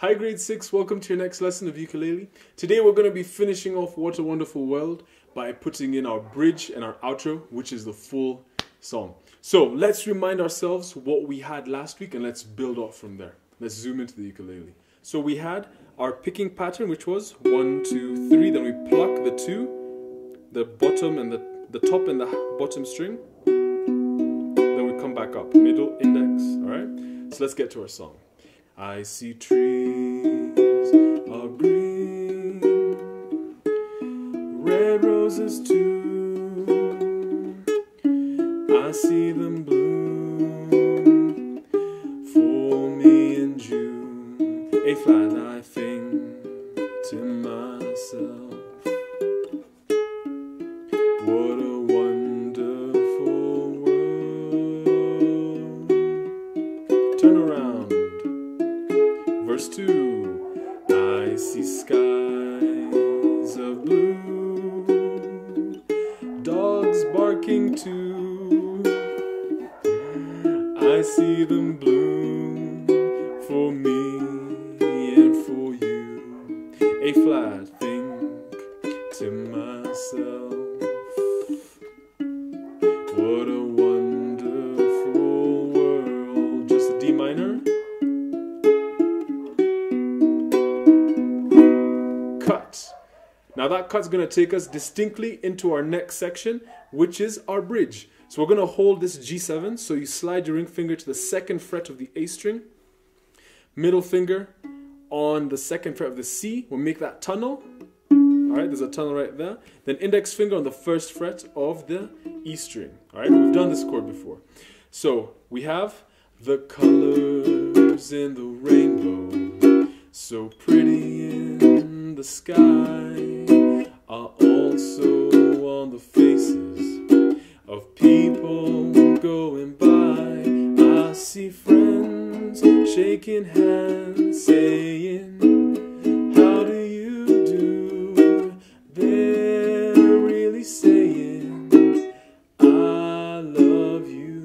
Hi grade 6, welcome to your next lesson of ukulele. Today we're going to be finishing off What a Wonderful World by putting in our bridge and our outro, which is the full song. So let's remind ourselves what we had last week and let's build off from there. Let's zoom into the ukulele. So we had our picking pattern, which was 1, 2, 3, then we pluck the 2, the bottom and the top and the bottom string, then we come back up, middle, index, alright? So let's get to our song. I see trees are green, red roses too. I see them bloom for me in June. A flat I think to myself, what a wonderful world. Turn around. Verse 2, I see skies of blue, dogs barking too. I see them bloom for me and for you. A flat think to myself, what a wonderful world. Just a D minor. Cut. Now that cut's going to take us distinctly into our next section, which is our bridge. So we're going to hold this G7, so you slide your ring finger to the 2nd fret of the A string, middle finger on the 2nd fret of the C, we'll make that tunnel. Alright, there's a tunnel right there. Then index finger on the 1st fret of the E string. Alright, we've done this chord before. So we have the colors in the rainbow, so pretty in the sky, are also on the faces of people going by. I see friends shaking hands, saying, how do you do? They're really saying, I love you.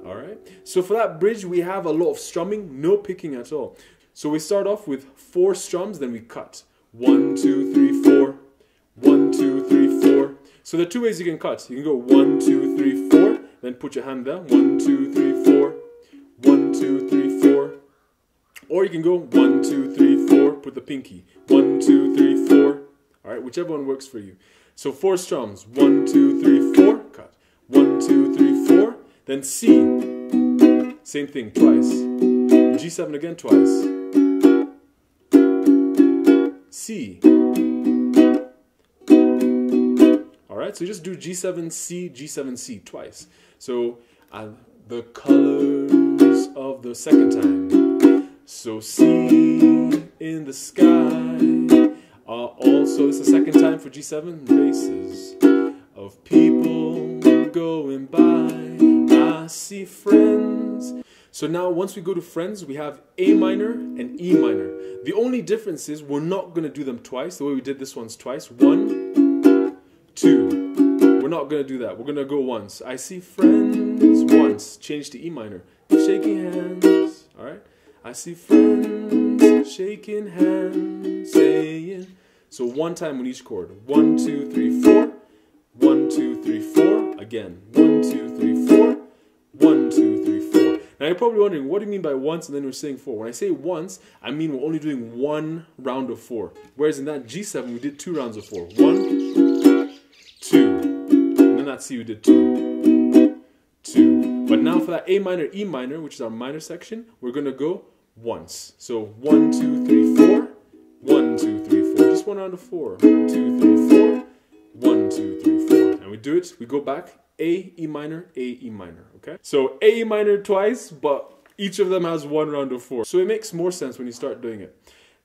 Alright, so for that bridge we have a lot of strumming, no picking at all. So we start off with 4 strums, then we cut. 1, 2, 3, 4. 1, 2, 3, 4. So there are 2 ways you can cut. You can go 1, 2, 3, 4. Then put your hand there. 1, 2, 3, 4. 1, 2, 3, 4. Or you can go 1, 2, 3, 4. Put the pinky. 1, 2, 3, 4. Alright, whichever one works for you. So 4 strums. 1, 2, 3, 4. Cut. 1, 2, 3, 4. Then C. Same thing, twice. G7 again, twice. C. Alright, so you just do G7, C, G7, C twice. So the colors of the 2nd time. So C in the sky are also, it's the 2nd time for G7, faces of people going by. I see friends. So now once we go to friends, we have A minor and E minor. The only difference is we're not going to do them twice, the way we did this one's twice. 1, 2. We're not going to do that. We're going to go once. I see friends once. Change to E minor. Shaking hands. Alright? I see friends shaking hands, saying. So 1 time on each chord. 1, 2, 3, 4. 1, 2, 3, 4. Again. 1, 2, 3, 4. 1, 2, 3, 4. Now you're probably wondering, what do you mean by once and then we're saying 4? When I say once, I mean we're only doing 1 round of 4. Whereas in that G7, we did 2 rounds of 4. 1, 2. And then that C, we did 2. 2. But now for that A minor, E minor, which is our minor section, we're going to go once. So 1, 2, 3, 4. 1, 2, 3, 4. Just 1 round of 4. 1, 2, 3, 4. 1, 2, 3, 4. And we do it, we go back. A, E minor, A, E minor, okay? So A, E minor twice, but each of them has 1 round of 4. So it makes more sense when you start doing it.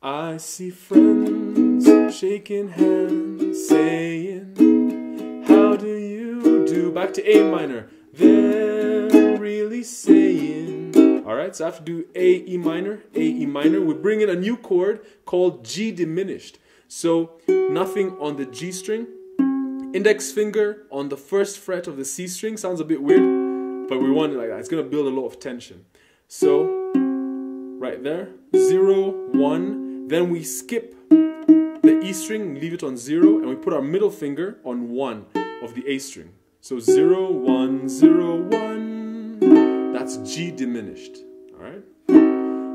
I see friends shaking hands, saying, how do you do? Back to A minor. They're really saying. Alright, so I have to do A, E minor, A, E minor. We bring in a new chord called G diminished. So nothing on the G string. Index finger on the 1st fret of the C string. Sounds a bit weird, but we want it like that. It's going to build a lot of tension. So right there, 0, 1, then we skip the E string, leave it on 0, and we put our middle finger on 1 of the A string. So 0, 1, 0, 1, that's G diminished, alright?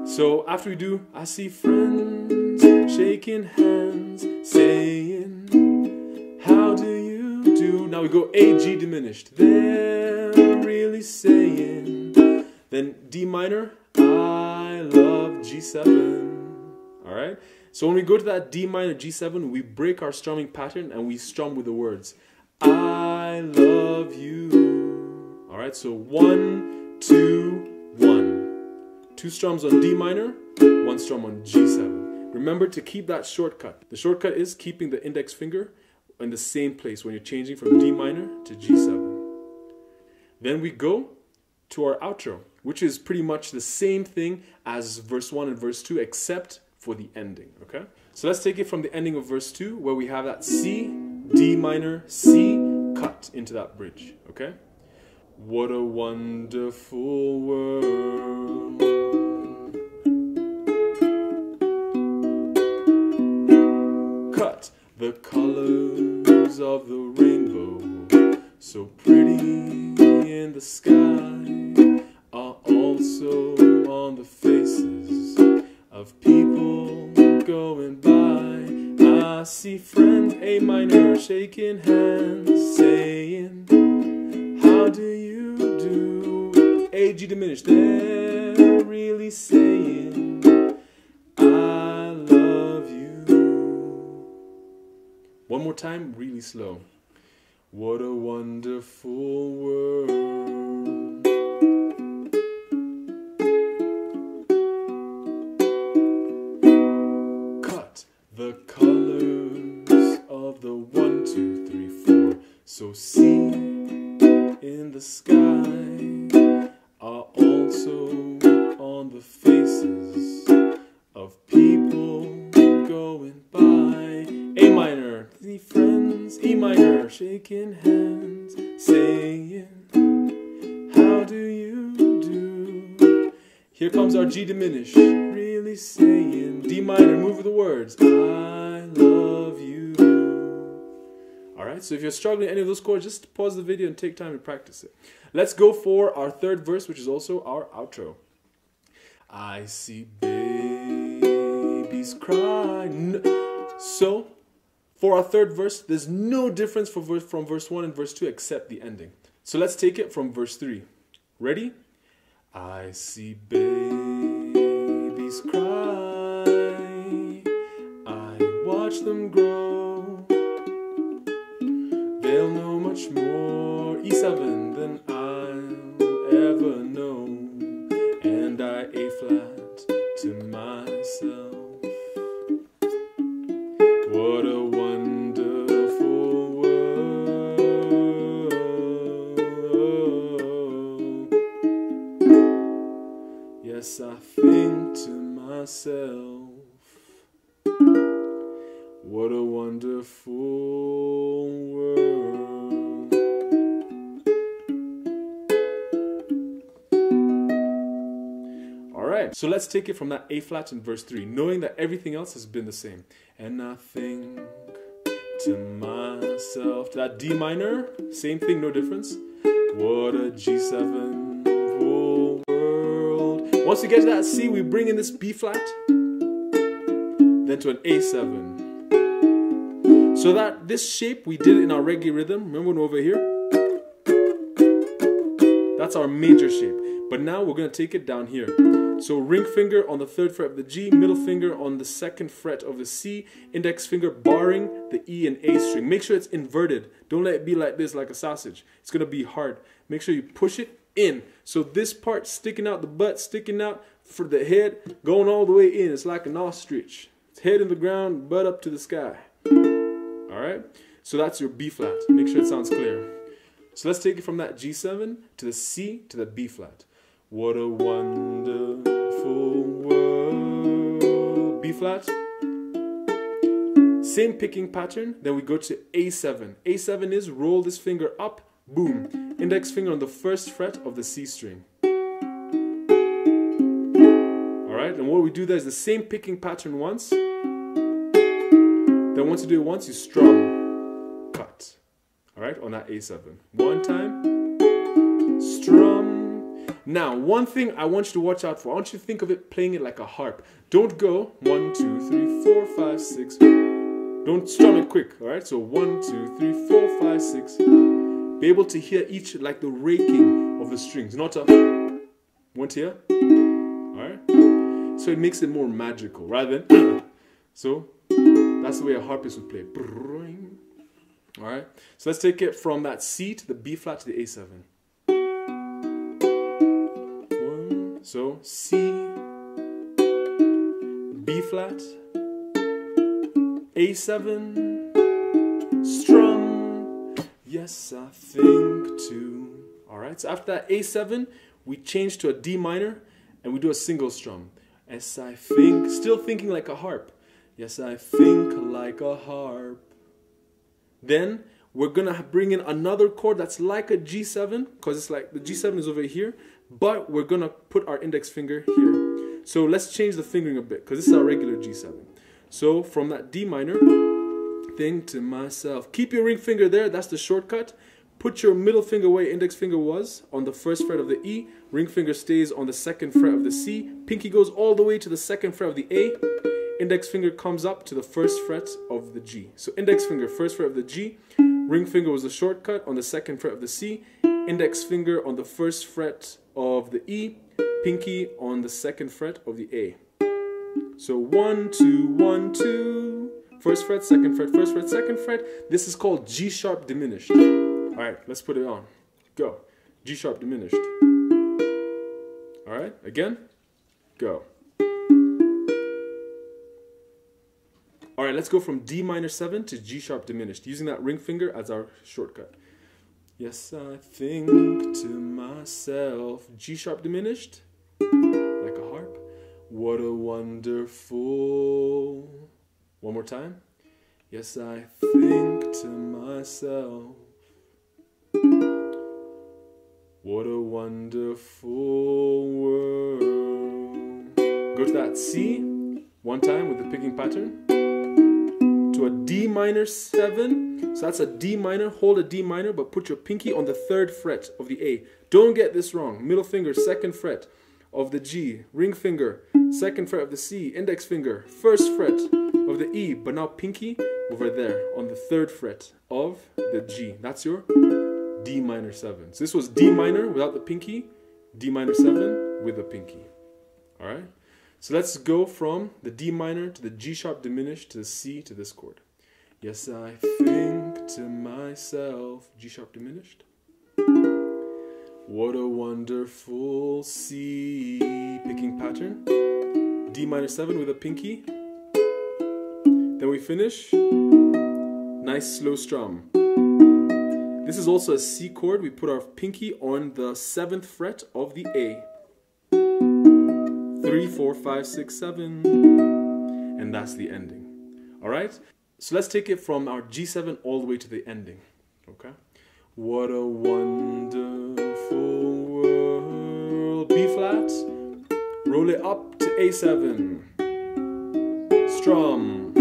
So after we do, I see friends shaking hands, saying, how do you do? Now we go A, G diminished, they're really saying, then D minor, I love G7, alright? So when we go to that D minor G7, we break our strumming pattern and we strum with the words, I love you. Alright, so 1, 2, 1. 2 strums on D minor, 1 strum on G7. Remember to keep that shortcut. The shortcut is keeping the index finger in the same place when you're changing from D minor to G7. Then we go to our outro, which is pretty much the same thing as verse 1 and verse 2, except for the ending, okay? So let's take it from the ending of verse 2, where we have that C, D minor, C, cut into that bridge, okay? What a wonderful world. Cut. The colors of the rainbow, so pretty in the sky, are also on the faces of people going by. I see friends, A minor, shaking hands, saying, how do you do? A, G diminished, they're really saying, I love you. One more time, really slow. What a wonderful world. Cut. The colors of the 1, 2, 3, 4, so see in the sky, are also on the faces of people going by. A minor, the friends, E minor, shaking hands, saying, how do you do? Here comes our G diminished, really saying, D minor, move with the words, I love you. Alright, so if you're struggling any of those chords, just pause the video and take time to practice it. Let's go for our third verse, which is also our outro. I see babies cry. So, for our third verse, there's no difference from verse 1 and verse 2 except the ending. So let's take it from verse 3. Ready? I see babies cry. I watch them grow. They'll know much more E7 than I'll ever know. And I A flat to myself. What a wonderful world. Yes, I think to myself, what a wonderful world. Alright, so let's take it from that A flat in verse 3, knowing that everything else has been the same. And I think to myself, to that D minor, same thing, no difference. What a G7 world. Once we get to that C, we bring in this B flat, then to an A7. So that this shape we did in our reggae rhythm, remember when over here? That's our major shape. But now we're going to take it down here. So ring finger on the 3rd fret of the G, middle finger on the 2nd fret of the C, index finger barring the E and A string. Make sure it's inverted. Don't let it be like this, like a sausage. It's going to be hard. Make sure you push it in. So this part sticking out, the butt sticking out for the head, going all the way in. It's like an ostrich. It's head in the ground, butt up to the sky. Alright? So that's your B flat. Make sure it sounds clear. So let's take it from that G7 to the C to the B flat. What a wonderful world. B flat. Same picking pattern. Then we go to A7. A7 is roll this finger up, boom. Index finger on the 1st fret of the C string. Alright? right? And what we do there is the same picking pattern once. Then once you do it once, you strum, cut. All right, on that A7. One time, strum. Now, one thing I want you to watch out for, I want you to think of it playing it like a harp. Don't go 1, 2, 3, 4, 5, 6. Don't strum it quick, all right? So 1, 2, 3, 4, 5, 6. Be able to hear each, like the raking of the strings, not a one here, all right? So it makes it more magical rather than so that's the way a harpist would play. All right, so let's take it from that C to the B flat to the A7. So C, B flat, A7, strum, yes I think too. All right, so after that A7, we change to a D minor and we do a single strum. Yes I think, still thinking like a harp. Yes I think like a harp. Then we're gonna bring in another chord that's like a G7, because it's like the G7 is over here, but we're gonna put our index finger here. So let's change the fingering a bit, because this is our regular G7. So from that D minor, think to myself, keep your ring finger there, that's the shortcut. Put your middle finger where your index finger was on the first fret of the E, ring finger stays on the second fret of the C, pinky goes all the way to the second fret of the A, index finger comes up to the first fret of the G. So index finger, first fret of the G, ring finger was the shortcut on the second fret of the C, index finger on the first fret of the E, pinky on the second fret of the A. So 1, 2, 1, 2, first fret, second fret, first fret, second fret. This is called G sharp diminished. All right, let's put it on. Go. G sharp diminished. All right, again, go. All right, let's go from D minor 7 to G sharp diminished, using that ring finger as our shortcut. Yes, I think to myself, G sharp diminished, like a harp. What a wonderful. One more time. Yes, I think to myself, what a wonderful world. Go to that C, one time with the picking pattern. To a D minor 7. So that's a D minor. Hold a D minor, but put your pinky on the third fret of the A. Don't get this wrong. Middle finger, second fret of the G. Ring finger, second fret of the C. Index finger, first fret of the E. But now pinky over there on the third fret of the G. That's your D minor 7. So this was D minor without the pinky, D minor 7 with the pinky. All right? So let's go from the D minor to the G sharp diminished to the C to this chord. Yes, I think to myself, G sharp diminished. What a wonderful C picking pattern. D minor 7 with a pinky. Then we finish. Nice slow strum. This is also a C chord. We put our pinky on the 7th fret of the A. 3, 4, 5, 6, 7. And that's the ending. All right? So let's take it from our G7 all the way to the ending. Okay? What a wonderful world. B flat. Roll it up to A7. Strum.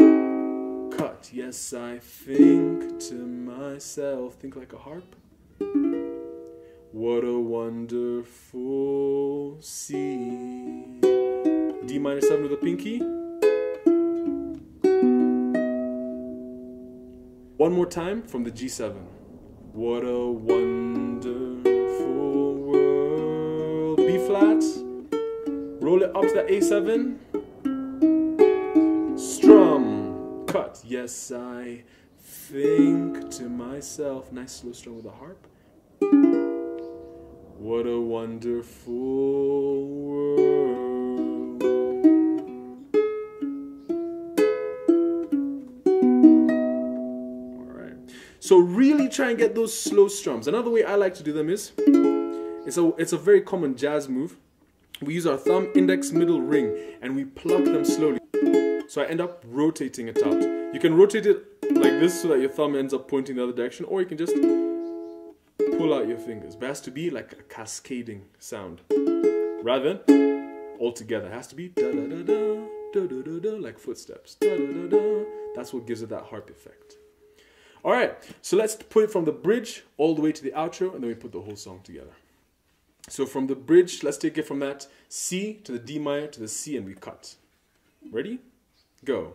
Cut. Yes, I think to myself. Think like a harp. What a wonderful C. D minor 7 with a pinky. One more time from the G7. What a wonderful world. B flat. Roll it up to the A7. Strum. Cut. Yes, I think to myself. Nice slow strum with a harp. What a wonderful world. All right. So really try and get those slow strums. Another way I like to do them is, it's a very common jazz move. We use our thumb, index, middle, ring, and we pluck them slowly. So I end up rotating it out. You can rotate it like this so that your thumb ends up pointing the other direction, or you can just pull out your fingers. But it has to be like a cascading sound rather than all together. It has to be da da da da da da da da, like footsteps. Da da da da. That's what gives it that harp effect. All right, so let's put it from the bridge all the way to the outro, and then we put the whole song together. So from the bridge, let's take it from that C to the D minor to the C, and we cut. Ready? Go.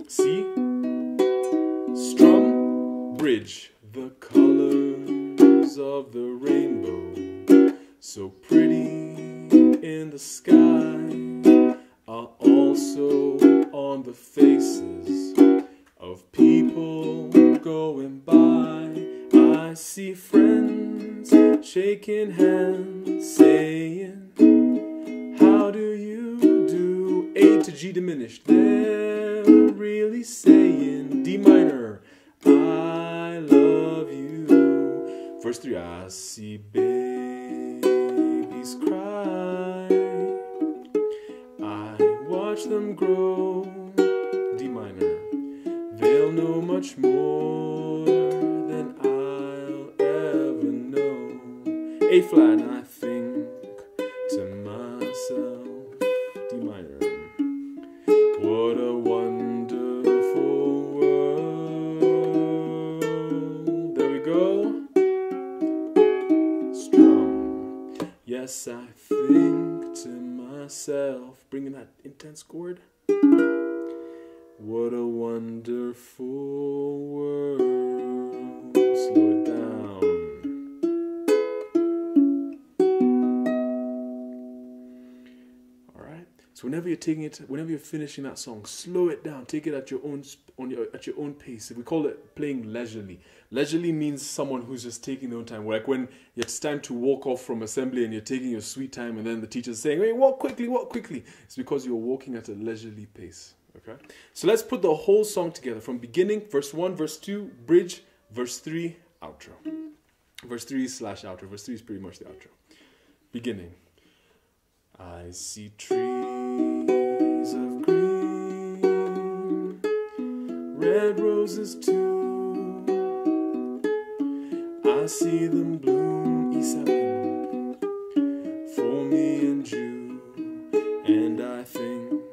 C, strum, bridge. The colors of the rainbow, so pretty in the sky, are also on the faces of people going by. I see friends shaking hands, saying, how do you do? A to G diminished. They're really saying D minor, I love you. Verse 3, I see babies cry, I watch them grow. D minor, they'll know much more than I'll ever know. A flat, and I think to myself, D minor, what a wonderful world. There we go. Strum. Yes, I think to myself, bringing that intense chord. What a wonderful world. Slow it down. All right. So whenever you're taking it, whenever you're finishing that song, slow it down. Take it at your own at your own pace. We call it playing leisurely. Leisurely means someone who's just taking their own time. Like when it's time to walk off from assembly and you're taking your sweet time, and then the teacher's saying, "Hey, walk quickly, walk quickly." It's because you're walking at a leisurely pace. Okay. So let's put the whole song together from beginning, verse 1, verse 2, bridge, verse 3, outro. Verse 3 / outro. Verse 3 is pretty much the outro. Beginning. I see trees of green, red roses too. I see them bloom E7 for me and you, and I think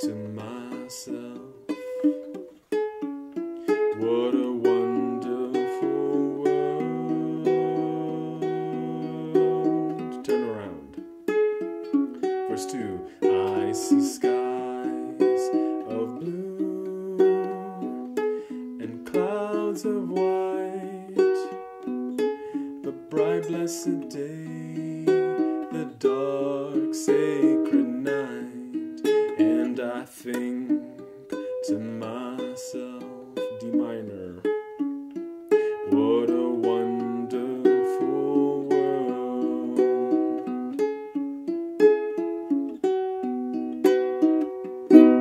to myself, what a wonderful world. Turn around. Verse 2, I see skies of blue and clouds of white, the bright blessed day, the dark sacred night, and I think to myself, D minor, what a wonderful world.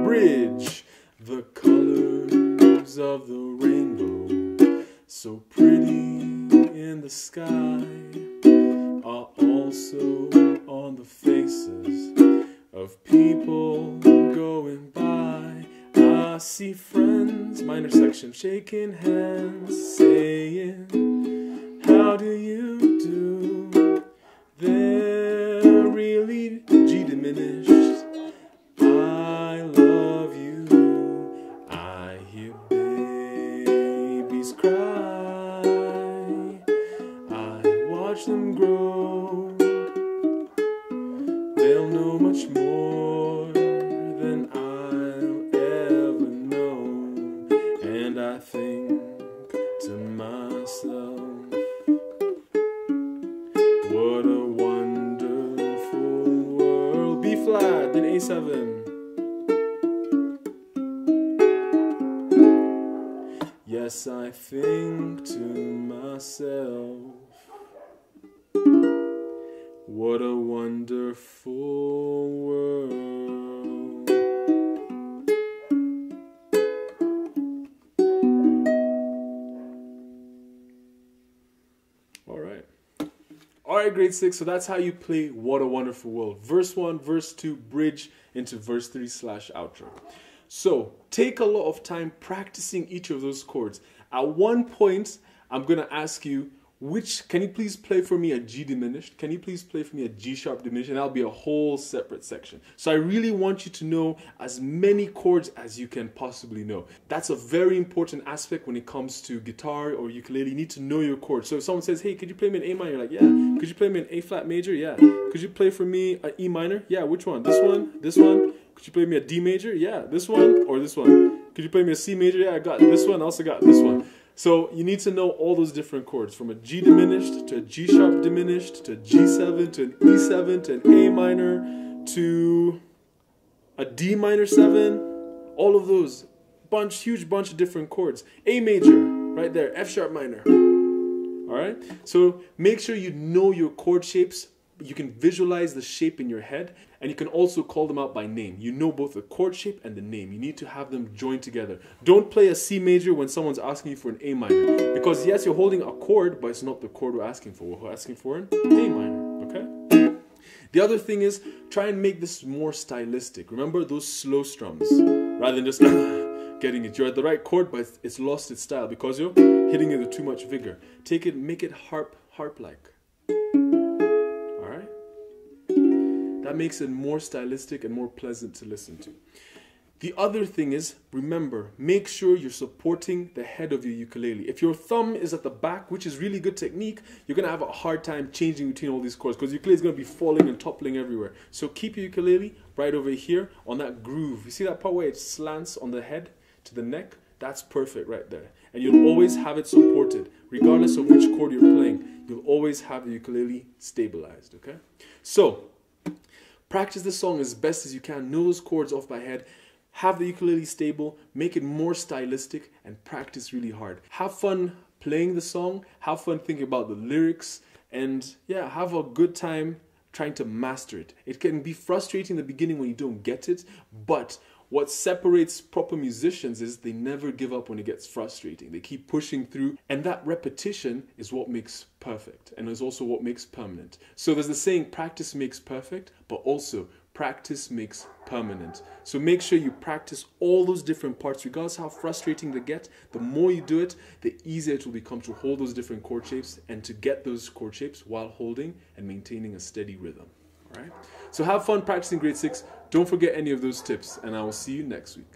Bridge, the colors of the rainbow, so pretty in the sky, are also on the faces of people going by. I see friends, minor section, shaking hands, saying, how do you do? They're really G diminished. I love you. I hear babies cry, I watch them grow. They'll know much more than I'll ever know, and I think to myself, what a wonderful world. B flat, then A7. Yes, I think to myself, what a wonderful world. All right, grade 6, so that's how you play What a Wonderful World. Verse 1, verse 2, bridge into verse 3 / outro. So take a lot of time practicing each of those chords. At one point, I'm going to ask you, can you please play for me a G diminished? Can you please play for me a G sharp diminished? And that'll be a whole separate section. So I really want you to know as many chords as you can possibly know. That's a very important aspect when it comes to guitar or ukulele. You need to know your chords. So if someone says, hey, could you play me an A minor? You're like, yeah. Could you play me an A flat major? Yeah. Could you play for me an E minor? Yeah, which one? This one? This one? Could you play me a D major? Yeah, this one or this one? Could you play me a C major? Yeah, I got this one. I also got this one. So you need to know all those different chords, from a G diminished to a G sharp diminished to a G7 to an E7 to an A minor to a D minor 7. All of those, huge bunch of different chords. A major, right there, F sharp minor. All right. So make sure you know your chord shapes. You can visualize the shape in your head, and you can also call them out by name. You know both the chord shape and the name. You need to have them joined together. Don't play a C major when someone's asking you for an A minor, because yes, you're holding a chord, but it's not the chord we're asking for. We're asking for an A minor, okay? The other thing is, try and make this more stylistic. Remember those slow strums, rather than just getting it. You're at the right chord, but it's lost its style because you're hitting it with too much vigor. Take it, make it harp-like. That makes it more stylistic and more pleasant to listen to. The other thing is, remember, make sure you're supporting the head of your ukulele. If your thumb is at the back, which is really good technique, you're going to have a hard time changing between all these chords because your ukulele is going to be falling and toppling everywhere. So keep your ukulele right over here on that groove. You see that part where it slants on the head to the neck? That's perfect right there. And you'll always have it supported. Regardless of which chord you're playing, you'll always have the ukulele stabilized, okay? So, practice this song as best as you can. Know those chords off by head. Have the ukulele stable. Make it more stylistic and practice really hard. Have fun playing the song. Have fun thinking about the lyrics. And yeah, have a good time trying to master it. It can be frustrating in the beginning when you don't get it, but what separates proper musicians is they never give up when it gets frustrating. They keep pushing through, and that repetition is what makes perfect and is also what makes permanent. So there's the saying, practice makes perfect, but also practice makes permanent. So make sure you practice all those different parts, regardless how frustrating they get. The more you do it, the easier it will become to hold those different chord shapes and to get those chord shapes while holding and maintaining a steady rhythm. All right? So have fun practicing grade 6. Don't forget any of those tips, and I will see you next week.